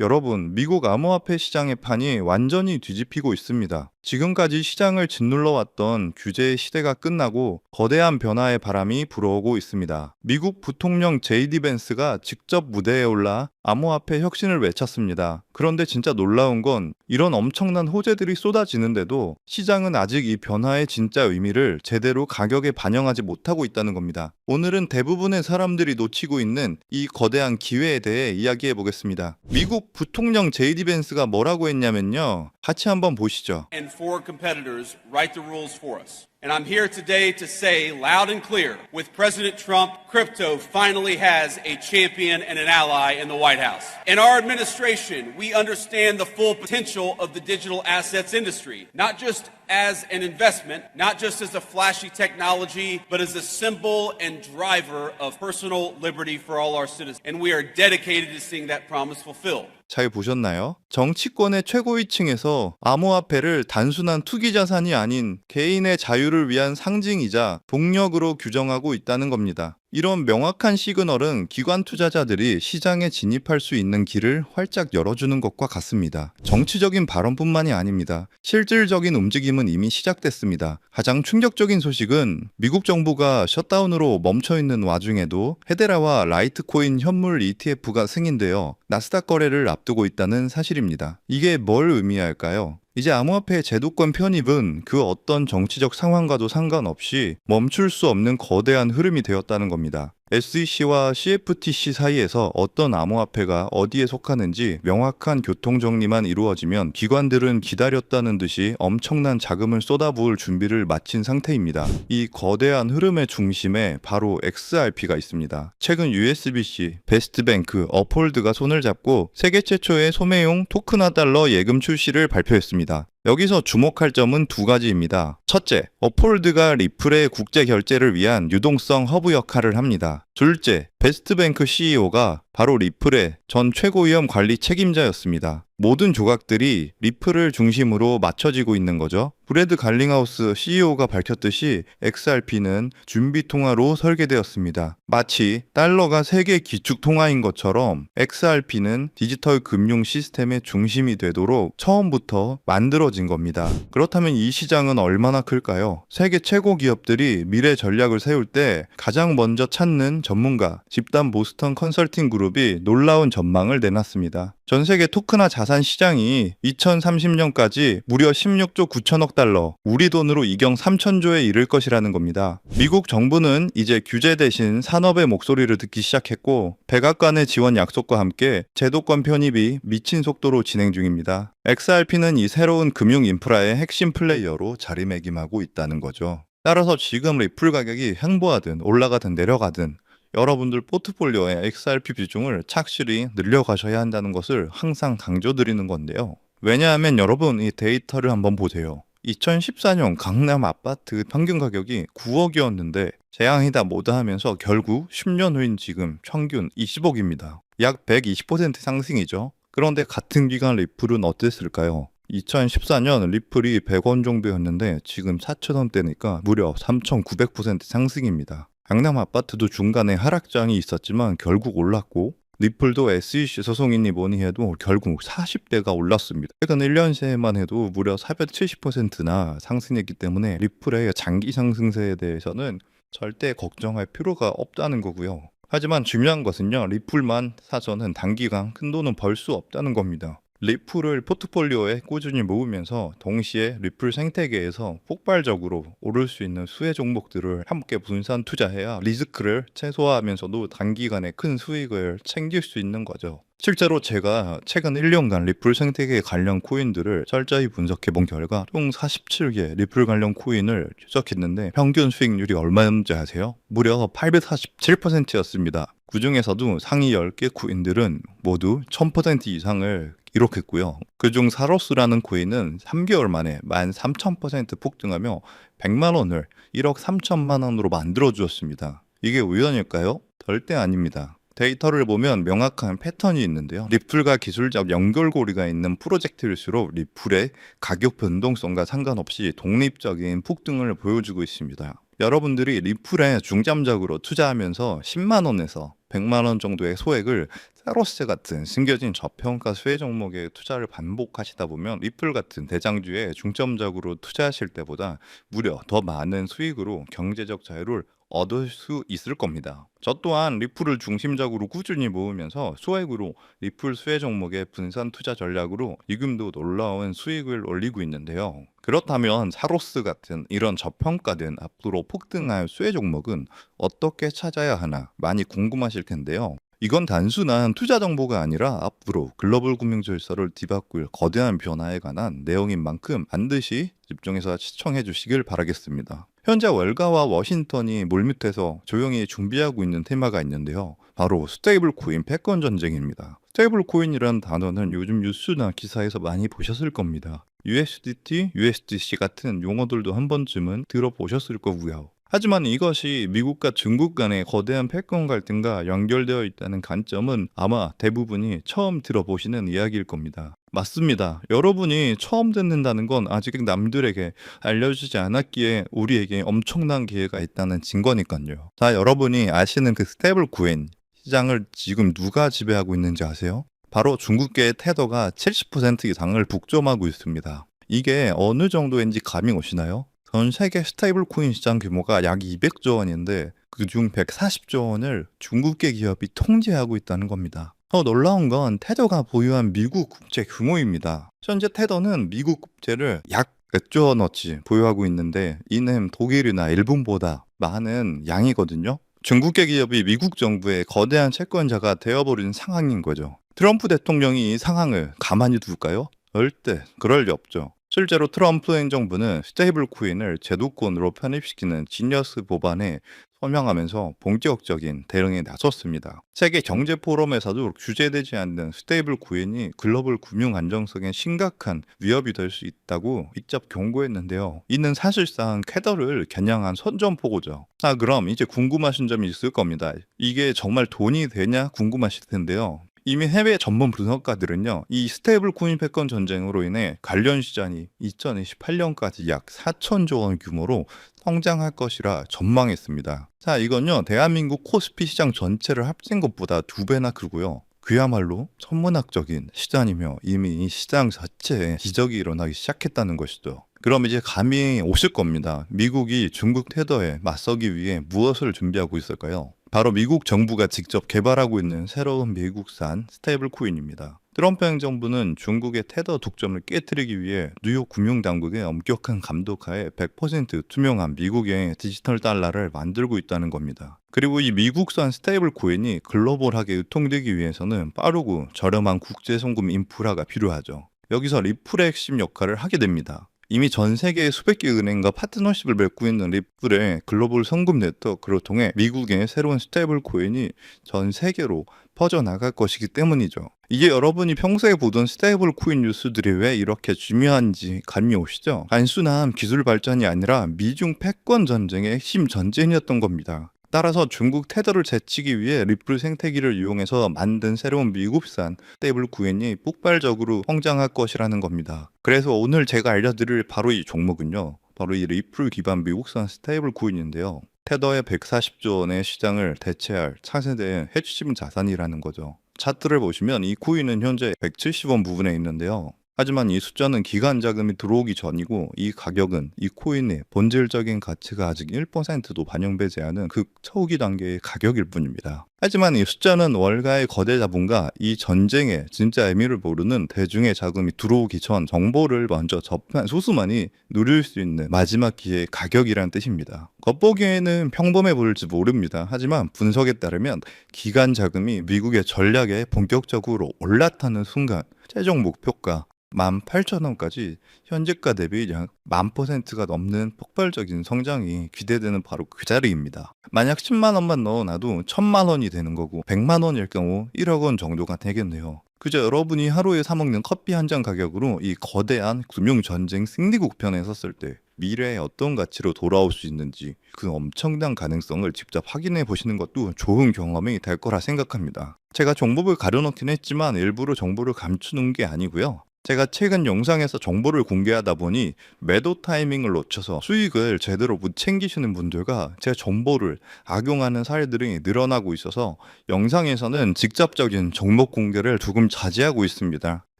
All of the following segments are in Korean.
여러분, 미국 암호화폐 시장의 판이 완전히 뒤집히고 있습니다. 지금까지 시장을 짓눌러왔던 규제의 시대가 끝나고 거대한 변화의 바람이 불어오고 있습니다. 미국 부통령 제이디 벤스가 직접 무대에 올라 암호화폐 혁신을 외쳤습니다. 그런데 진짜 놀라운 건 이런 엄청난 호재들이 쏟아지는데도 시장은 아직 이 변화의 진짜 의미를 제대로 가격에 반영하지 못하고 있다는 겁니다. 오늘은 대부분의 사람들이 놓치고 있는 이 거대한 기회에 대해 이야기해 보겠습니다. 미국 부통령 제이디 벤스가 뭐라고 했냐면요. 같이 한번 보시죠. And four competitors write the rules for us. And I'm here today to say loud and clear, with President Trump, crypto finally has a champion and an ally in the White House. In our administration, we understand the full potential of the digital assets industry, not just as an investment, not just as a flashy technology, but as a symbol and driver of personal liberty for all our citizens. And we are dedicated to seeing that promise fulfilled. 잘 보셨나요? 정치권의 최고위층에서 암호화폐를 단순한 투기 자산이 아닌 개인의 자유를 위한 상징이자 동력으로 규정하고 있다는 겁니다. 이런 명확한 시그널은 기관 투자자들이 시장에 진입할 수 있는 길을 활짝 열어주는 것과 같습니다. 정치적인 발언뿐만이 아닙니다. 실질적인 움직임은 이미 시작됐습니다. 가장 충격적인 소식은 미국 정부가 셧다운으로 멈춰있는 와중에도 헤데라와 라이트코인 현물 ETF가 승인되어 나스닥 거래를 앞두고 있다는 사실입니다. 이게 뭘 의미할까요? 이제 암호화폐의 제도권 편입은 그 어떤 정치적 상황과도 상관없이 멈출 수 없는 거대한 흐름이 되었다는 겁니다. SEC와 CFTC 사이에서 어떤 암호화폐가 어디에 속하는지 명확한 교통정리만 이루어지면 기관들은 기다렸다는 듯이 엄청난 자금을 쏟아부을 준비를 마친 상태입니다. 이 거대한 흐름의 중심에 바로 XRP가 있습니다. 최근 USBC, 베스트뱅크, 업홀드가 손을 잡고 세계 최초의 소매용 토큰화 달러 예금 출시를 발표했습니다. 여기서 주목할 점은 두 가지입니다. 첫째, 업홀드가 리플의 국제 결제를 위한 유동성 허브 역할을 합니다. 둘째, 베스트뱅크 CEO가 바로 리플의 전 최고위험 관리 책임자였습니다. 모든 조각들이 리플을 중심으로 맞춰지고 있는 거죠. 브래드 갈링하우스 CEO가 밝혔듯이 XRP는 준비 통화로 설계되었습니다. 마치 달러가 세계 기축 통화인 것처럼 XRP는 디지털 금융 시스템의 중심이 되도록 처음부터 만들어진 겁니다. 그렇다면 이 시장은 얼마나 클까요? 세계 최고 기업들이 미래 전략을 세울 때 가장 먼저 찾는 전문가, 집단 보스턴 컨설팅 그룹이 놀라운 전망을 내놨습니다. 전 세계 토큰화 자산 시장이 2030년까지 무려 16조 9천억 달러, 우리 돈으로 이경 3천조에 이를 것이라는 겁니다. 미국 정부는 이제 규제 대신 산업의 목소리를 듣기 시작했고 백악관의 지원 약속과 함께 제도권 편입이 미친 속도로 진행 중입니다. XRP는 이 새로운 금융 인프라의 핵심 플레이어로 자리매김하고 있다는 거죠. 따라서 지금 리플 가격이 횡보하든 올라가든 내려가든 여러분들 포트폴리오의 XRP 비중을 착실히 늘려가셔야 한다는 것을 항상 강조드리는 건데요. 왜냐하면 여러분 이 데이터를 한번 보세요. 2014년 강남 아파트 평균 가격이 9억이었는데 재앙이다 뭐다 하면서 결국 10년 후인 지금 평균 20억입니다. 약 120% 상승이죠. 그런데 같은 기간 리플은 어땠을까요? 2014년 리플이 100원 정도였는데 지금 4,000원대니까 무려 3,900% 상승입니다. 강남 아파트도 중간에 하락장이 있었지만 결국 올랐고 리플도 SEC 소송이니 뭐니 해도 결국 40대가 올랐습니다. 최근 1년 새에만 해도 무려 470%나 상승했기 때문에 리플의 장기 상승세에 대해서는 절대 걱정할 필요가 없다는 거고요. 하지만 중요한 것은요. 리플만 사서는 단기간 큰 돈은 벌 수 없다는 겁니다. 리플을 포트폴리오에 꾸준히 모으면서 동시에 리플 생태계에서 폭발적으로 오를 수 있는 수혜 종목들을 함께 분산 투자해야 리스크를 최소화하면서도 단기간에 큰 수익을 챙길 수 있는 거죠. 실제로 제가 최근 1년간 리플 생태계 관련 코인들을 철저히 분석해 본 결과 총 47개 리플 관련 코인을 추적했는데 평균 수익률이 얼마였는지 아세요? 무려 847%였습니다. 그 중에서도 상위 10개 코인들은 모두 1000% 이상을 기록했고요. 그중 사로스라는 코인은 3개월 만에 13,000% 폭등하며 100만 원을 1억 3천만 원으로 만들어 주었습니다. 이게 우연일까요? 절대 아닙니다. 데이터를 보면 명확한 패턴이 있는데요. 리플과 기술적 연결고리가 있는 프로젝트일수록 리플의 가격 변동성과 상관없이 독립적인 폭등을 보여주고 있습니다. 여러분들이 리플에 중점적으로 투자하면서 10만 원에서 100만 원 정도의 소액을 사로스 같은 숨겨진 저평가 수혜 종목에 투자를 반복하시다 보면 리플 같은 대장주에 중점적으로 투자하실 때보다 무려 더 많은 수익으로 경제적 자유를 얻을 수 있을 겁니다. 저 또한 리플을 중심적으로 꾸준히 모으면서 소액으로 리플 수혜 종목의 분산 투자 전략으로 지금도 놀라운 수익을 올리고 있는데요. 그렇다면 사로스 같은 이런 저평가된 앞으로 폭등할 수혜 종목은 어떻게 찾아야 하나 많이 궁금하실 텐데요. 이건 단순한 투자 정보가 아니라 앞으로 글로벌 금융 질서를 뒤바꿀 거대한 변화에 관한 내용인 만큼 반드시 집중해서 시청해 주시길 바라겠습니다. 현재 월가와 워싱턴이 물밑에서 조용히 준비하고 있는 테마가 있는데요. 바로 스테이블 코인 패권 전쟁입니다. 스테이블 코인이라는 단어는 요즘 뉴스나 기사에서 많이 보셨을 겁니다. USDT, USDC 같은 용어들도 한 번쯤은 들어보셨을 거고요. 하지만 이것이 미국과 중국 간의 거대한 패권 갈등과 연결되어 있다는 관점은 아마 대부분이 처음 들어보시는 이야기일 겁니다. 맞습니다. 여러분이 처음 듣는다는 건 아직 남들에게 알려주지 않았기에 우리에게 엄청난 기회가 있다는 증거니까요. 자, 여러분이 아시는 그 스테이블 코인 시장을 지금 누가 지배하고 있는지 아세요? 바로 중국계의 테더가 70% 이상을 독점하고 있습니다. 이게 어느 정도인지 감이 오시나요? 전 세계 스테이블 코인 시장 규모가 약 200조 원인데 그중 140조 원을 중국계 기업이 통제하고 있다는 겁니다. 더 놀라운 건 테더가 보유한 미국 국채 규모입니다. 현재 테더는 미국 국채를 약 100조 원어치 보유하고 있는데 이는 독일이나 일본보다 많은 양이거든요. 중국계 기업이 미국 정부의 거대한 채권자가 되어버린 상황인 거죠. 트럼프 대통령이 이 상황을 가만히 둘까요? 절대 그럴 리 없죠. 실제로 트럼프 행정부는 스테이블 코인을 제도권으로 편입시키는 지니어스 법안에 서명하면서 본격적인 대응에 나섰습니다. 세계 경제 포럼에서도 규제되지 않는 스테이블 코인이 글로벌 금융 안정성에 심각한 위협이 될 수 있다고 직접 경고했는데요. 이는 사실상 캐더를 겨냥한 선전포고죠. 그럼 이제 궁금하신 점이 있을 겁니다. 이게 정말 돈이 되냐 궁금하실 텐데요. 이미 해외 전문 분석가들은요, 이 스테이블 코인 패권 전쟁으로 인해 관련 시장이 2028년까지 약 4천조 원 규모로 성장할 것이라 전망했습니다. 자, 이건요, 대한민국 코스피 시장 전체를 합친 것보다 2배나 크고요. 그야말로 천문학적인 시장이며 이미 이 시장 자체에 기적이 일어나기 시작했다는 것이죠. 그럼 이제 감이 오실 겁니다. 미국이 중국 테더에 맞서기 위해 무엇을 준비하고 있을까요? 바로 미국 정부가 직접 개발하고 있는 새로운 미국산 스테이블 코인입니다. 트럼프 행정부는 중국의 테더 독점을 깨뜨리기 위해 뉴욕 금융당국의 엄격한 감독하에 100% 투명한 미국의 디지털 달러를 만들고 있다는 겁니다. 그리고 이 미국산 스테이블 코인이 글로벌하게 유통되기 위해서는 빠르고 저렴한 국제 송금 인프라가 필요하죠. 여기서 리플의 핵심 역할을 하게 됩니다. 이미 전 세계의 수백 개 은행과 파트너십을 맺고 있는 리플의 글로벌 송금 네트워크를 통해 미국의 새로운 스테이블 코인이 전 세계로 퍼져나갈 것이기 때문이죠. 이게 여러분이 평소에 보던 스테이블 코인 뉴스들이 왜 이렇게 중요한지 감이 오시죠? 단순한 기술 발전이 아니라 미중 패권 전쟁의 핵심 전쟁이었던 겁니다. 따라서 중국 테더를 제치기 위해 리플 생태계를 이용해서 만든 새로운 미국산 스테이블 코인이 폭발적으로 성장할 것이라는 겁니다. 그래서 오늘 제가 알려드릴 바로 이 종목은요, 바로 이 리플 기반 미국산 스테이블 코인인데요. 테더의 140조 원의 시장을 대체할 차세대의 핵심 자산이라는 거죠. 차트를 보시면 이 코인은 현재 170원 부분에 있는데요. 하지만 이 숫자는 기관 자금이 들어오기 전이고 이 가격은 이 코인의 본질적인 가치가 아직 1%도 반영되지 않은 극초기 단계의 가격일 뿐입니다. 하지만 이 숫자는 월가의 거대 자본과 이 전쟁의 진짜 의미를 모르는 대중의 자금이 들어오기 전 정보를 먼저 접한 소수만이 누릴 수 있는 마지막 기회의 가격이란 뜻입니다. 겉보기에는 평범해 보일지 모릅니다. 하지만 분석에 따르면 기관 자금이 미국의 전략에 본격적으로 올라타는 순간 최종 목표가 18,000원까지 현재가 대비 약 10,000%가 넘는 폭발적인 성장이 기대되는 바로 그 자리입니다. 만약 10만 원만 넣어놔도 1,000만 원이 되는 거고 100만 원일 경우 1억 원 정도가 되겠네요. 그저 여러분이 하루에 사 먹는 커피 한 잔 가격으로 이 거대한 금융전쟁 승리국편에 섰을 때 미래에 어떤 가치로 돌아올 수 있는지 그 엄청난 가능성을 직접 확인해 보시는 것도 좋은 경험이 될 거라 생각합니다. 제가 정보를 가려놓긴 했지만 일부러 정보를 감추는 게 아니고요. 제가 최근 영상에서 정보를 공개하다 보니 매도 타이밍을 놓쳐서 수익을 제대로 못 챙기시는 분들과 제 정보를 악용하는 사례들이 늘어나고 있어서 영상에서는 직접적인 종목 공개를 조금 자제하고 있습니다.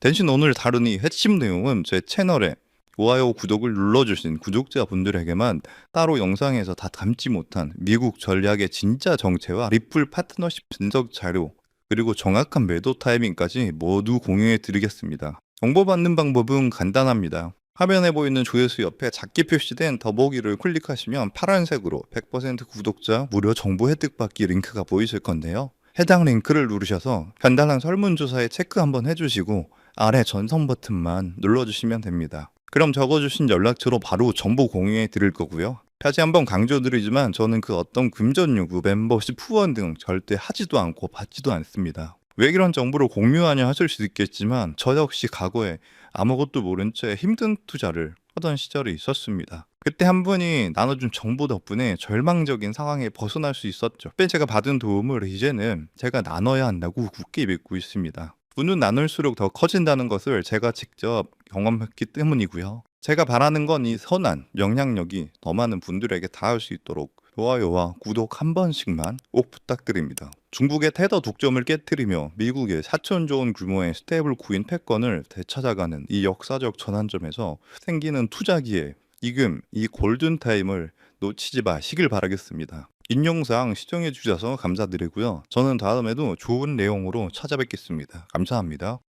대신 오늘 다룬 이 핵심 내용은 제 채널에 좋아요, 구독을 눌러주신 구독자분들에게만 따로 영상에서 다 담지 못한 미국 전략의 진짜 정체와 리플 파트너십 분석 자료, 그리고 정확한 매도 타이밍까지 모두 공유해 드리겠습니다. 정보받는 방법은 간단합니다. 화면에 보이는 조회수 옆에 작게 표시된 더보기를 클릭하시면 파란색으로 100% 구독자 무료 정보 혜택 받기 링크가 보이실 건데요. 해당 링크를 누르셔서 간단한 설문조사에 체크 한번 해주시고 아래 전송 버튼만 눌러주시면 됩니다. 그럼 적어주신 연락처로 바로 정보 공유해 드릴 거고요. 다시 한번 강조드리지만 저는 그 어떤 금전 요구, 멤버십, 후원 등 절대 하지도 않고 받지도 않습니다. 왜 이런 정보를 공유하냐 하실 수 있겠지만 저 역시 과거에 아무것도 모른 채 힘든 투자를 하던 시절이 있었습니다. 그때 한 분이 나눠준 정보 덕분에 절망적인 상황에 벗어날 수 있었죠. 그때 제가 받은 도움을 이제는 제가 나눠야 한다고 굳게 믿고 있습니다. 분은 나눌수록 더 커진다는 것을 제가 직접 경험했기 때문이고요. 제가 바라는 건 이 선한 영향력이 더 많은 분들에게 닿을 수 있도록 좋아요와 구독 한 번씩만 꼭 부탁드립니다. 중국의 테더 독점을 깨뜨리며 미국의 4천 조 원 규모의 스테이블 코인 패권을 되찾아가는 이 역사적 전환점에서 생기는 투자 기회, 지금 이 골든타임을 놓치지 마시길 바라겠습니다. 인용사항 시청해 주셔서 감사드리고요. 저는 다음에도 좋은 내용으로 찾아뵙겠습니다. 감사합니다.